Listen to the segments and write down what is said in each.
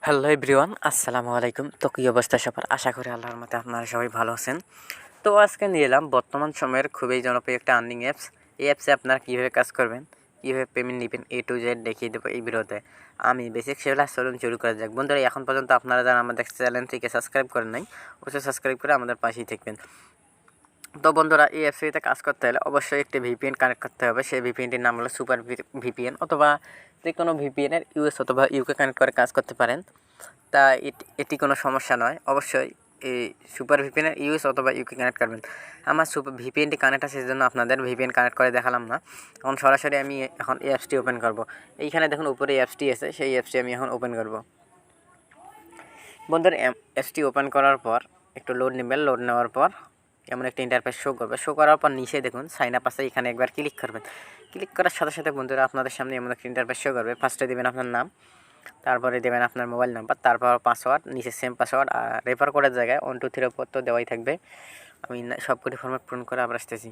Hello everyone, আসসালামু আলাইকুম। তো কী অবস্থা সবার? আশা করি আল্লাহর মতে আপনারা সবাই ভালো আছেন। তো আজকে নিয়ে এলাম বর্তমান সময়ের খুবই জনপ্রিয় একটা আর্নিং অ্যাপস। এই অ্যাপসে আপনারা কীভাবে কাজ করবেন, কীভাবে পেমেন্ট নেবেন, A to Z দেখিয়ে দেবো এই ভিডিওতে। আমি বেসিক শিবলা, চলুন শুরু করা যাক। বন্ধুরা, এখন পর্যন্ত আপনারা যারা আমাদের চ্যানেলটিকে সাবস্ক্রাইব করেন নাই, অবশ্যই সাবস্ক্রাইব করে আমাদের পাশেই থাকবেন। তো বন্ধুরা, এই অ্যাপসটিতে কাজ করতে হলে অবশ্যই একটি ভিপিএন কানেক্ট করতে হবে। সেই ভিপিএনটির নাম হলো সুপার ভিপিএন, অথবা যে কোনো ভিপিএনের ইউএস অথবা ইউকে কানেক্ট করে কাজ করতে পারেন। তা এটি কোনো সমস্যা নয়। অবশ্যই এই সুপার ভিপিএনের ইউএস অথবা ইউকে কানেক্ট করবেন। আমার ভিপিএনটি কানেক্ট আছে, সেজন্য আপনাদের ভিপিএন কানেক্ট করে দেখালাম না। এখন সরাসরি আমি এখন এই অ্যাপসটি ওপেন করব। এইখানে দেখুন উপরে অ্যাপসটি আছে, সেই অ্যাপসটি আমি এখন ওপেন করব। বন্ধুরা, অ্যাপসটি ওপেন করার পর একটু লোড নেবেন। লোড নেওয়ার পর এমন একটা ইন্টারফেস শো করবে। শো করার পর নিচে দেখুন সাইন আপ আছে, এখানে একবার ক্লিক করবেন। ক্লিক করার সাথে সাথে বন্ধুরা আপনাদের সামনে এমন একটা ইন্টারফেস শো করবে। ফার্স্টে দেবেন আপনার নাম, তারপরে দেবেন আপনার মোবাইল নাম্বার, তারপর পাসওয়ার্ড, নিচে সেম পাসওয়ার্ড। আর রেফার করার জায়গায় 1 2 3 4 তো দেওয়াই থাকবে। আমি সবকটি ফরম্যাট পূরণ করে আবার আসতেছি।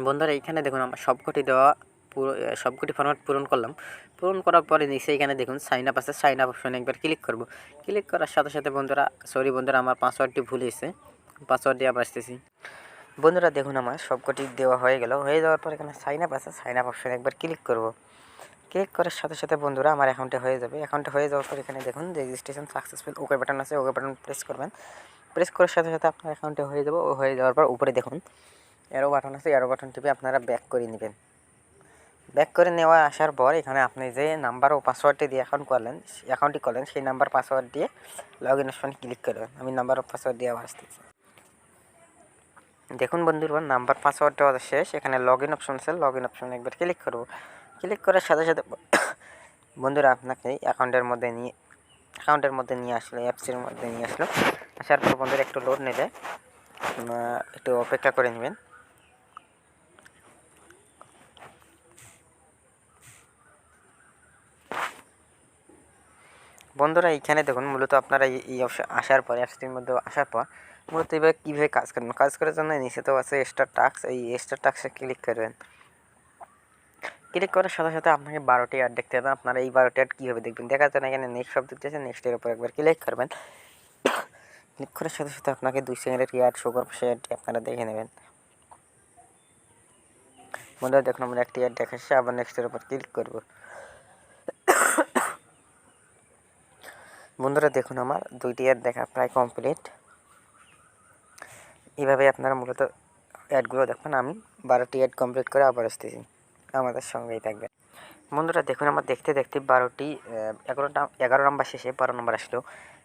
বন্ধুরা, এইখানে দেখুন আমার সবকটি ফরম্যাট পূরণ করলাম। পূরণ করার পরে নিচে এখানে দেখুন সাইন আপ আছে, সাইন আপ অপশনে একবার ক্লিক করব। ক্লিক করার সাথে সাথে বন্ধুরা, সরি বন্ধুরা, আমার পাসওয়ার্ডটি ভুলে এসেছে। পাসওয়ার্ড দিয়ে আবার আসতেছি। বন্ধুরা দেখুন, আমার সবকটি দেওয়া হয়ে গেল। হয়ে যাওয়ার পর এখানে সাইন আপ আছে, সাইন আপ অপশনে একবার ক্লিক করব। ক্লিক করার সাথে সাথে বন্ধুরা আমার অ্যাকাউন্টে হয়ে যাবে। অ্যাকাউন্টে হয়ে যাওয়ার পর এখানে দেখুন রেজিস্ট্রেশন সাকসেসফুল, ওকে বাটন আছে, ওকে বাটন প্রেস করবেন। প্রেস করার সাথে সাথে আপনার অ্যাকাউন্টে হয়ে যাবে। ও হয়ে যাওয়ার পর উপরে দেখুন অ্যারো বাটন আছে, অ্যারো বাটন টিপে আপনারা ব্যাক করে নেবেন। ব্যাক করে নেওয়া আসার পর এখানে আপনি যে নাম্বার ও পাসওয়ার্ডটি দিয়ে অ্যাকাউন্টটি করলেন, সেই নাম্বার পাসওয়ার্ড দিয়ে লগ ইন অপশনে ক্লিক করবেন। আমি নাম্বার ও পাসওয়ার্ড দিয়ে আবার আসতেছি। দেখুন বন্ধুরা, নাম্বার পাসওয়ার্ড দেওয়া শেষ। এখানে লগ ইন অপশন আছে, লগ ইন অপশনে একবার ক্লিক করব। ক্লিক করার সাথে সাথে বন্ধুরা আপনাকে অ্যাকাউন্টের মধ্যে নিয়ে আসলো, অ্যাপসের মধ্যে নিয়ে আসলো। আসার পর বন্ধুরা একটু লোড নেবে, একটু অপেক্ষা করে নেবেন। বন্ধুরা এইখানে দেখুন মূলত আপনারা এই অপশন আসার পর, অ্যাপসটির মধ্যে আসার পর মূলত এবার কীভাবে কাজ করবেন, কাজ করার জন্য নিচে তো আছে স্টার টাস্ক, এই স্টার টাস্কে ক্লিক করবেন। ক্লিক করার সাথে সাথে আপনাকে 12টি অ্যাড দেখতে হবে। আপনারা এই 12টি অ্যাড কীভাবে দেখবেন দেখার জন্য এখানে নেক্সট শব্দ দিতেছে, নেক্সটের উপর একবার ক্লিক করবেন। ক্লিক করার সাথে সাথে আপনাকে 2 সেকেন্ডের কি অ্যাড শো করবে, সেই অ্যাডটি আপনারা দেখে নেবেন। বন্ধুরা দেখুন আমরা একটি অ্যাড দেখাচ্ছে, আবার নেক্সটের উপর ক্লিক করব। বন্ধুরা দেখুন আমার 2টি অ্যাড দেখা প্রায় কমপ্লিট। এইভাবে আপনারা মূলত অ্যাডগুলো দেখবেন। আমি 12টি অ্যাড কমপ্লিট করে আবার আসতেছি, আমাদের সঙ্গেই থাকবেন। বন্ধুরা দেখুন আমার দেখতে দেখতে 11 নাম্বার শেষে 12 নম্বর আসলো।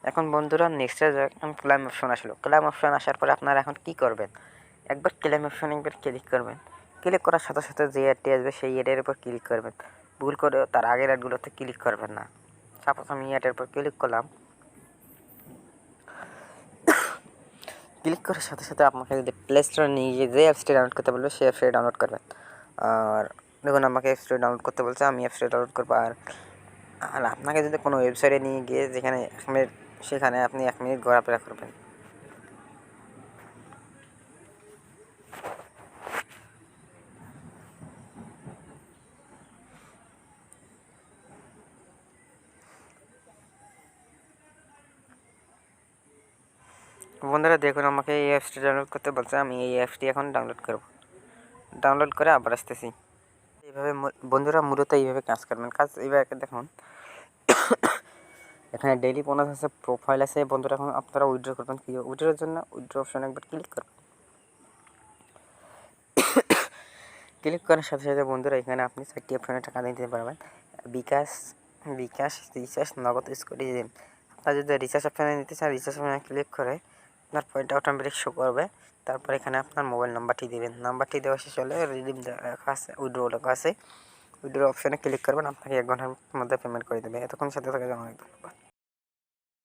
এখন বন্ধুরা নেক্সটে ক্লাইম অপশন আসলো। ক্লাইম অপশন আসার পরে আপনারা এখন কি করবেন, একবার ক্লাইম অপশনে একবার ক্লিক করবেন। ক্লিক করার সাথে সাথে যে অ্যাডটি আসবে সেই অ্যাডের উপর ক্লিক করবেন। ভুল করে তার আগের অ্যাডগুলোতে ক্লিক করবেন না। সাপোজ আমি অ্যাডের উপর ক্লিক করলাম। ক্লিক করার সাথে সাথে আপনাকে যদি প্লে স্টোরে নিয়ে গিয়ে যে অ্যাপসটি ডাউনলোড করতে বলবে সেই অ্যাপসটি ডাউনলোড করবেন। আর দেখুন আমাকে অ্যাপসটি ডাউনলোড করতে বলছে, আমি অ্যাপসটি ডাউনলোড করবো। আর আপনাকে যদি কোনো ওয়েবসাইটে নিয়ে গিয়ে যেখানে 1 মিনিট, সেখানে আপনি 1 মিনিট ঘোরাফেরা করবেন। বন্ধুরা দেখুন আমাকে এই অ্যাপসটি ডাউনলোড করতে বলছে, আমি এই অ্যাপসটি এখন ডাউনলোড করব। ডাউনলোড করে আবার আসতেছি। এইভাবে বন্ধুরা মূলত এইভাবে কাজ করবেন। কাজ এইভাবে দেখুন এখানে ডেইলি বোনাস আছে, প্রোফাইল আছে। বন্ধুরা এখন আপনারা উইথড্র করবেন। কি উইথড্রর জন্য উইথড্র অপশনে একবার ক্লিক করবেন। ক্লিক করার সাথে সাথে বন্ধুরা এখানে আপনি 4টি অপশনে টাকা দিতে পারবেন। বিকাশ, রিচার্জ, নগদ, স্কুটিজম। আপনারা যদি রিচার্জ অপশনে নিতে চান, রিচার্জ অপশনে ক্লিক করে আপনার পয়েন্টটা অটোমেটিক শো করবে। তারপর এখানে আপনার মোবাইল নাম্বারটি দেবেন। নাম্বারটি দেওয়া শেষ হলে রিডিম লেখা আছে, উইথড্র লেখা আছে, উইথড্র অপশনে ক্লিক করবেন। আপনাকে 1 ঘন্টার মধ্যে পেমেন্ট করে দেবে। এতক্ষণ সাথে থাকার জন্য অনেক ধন্যবাদ।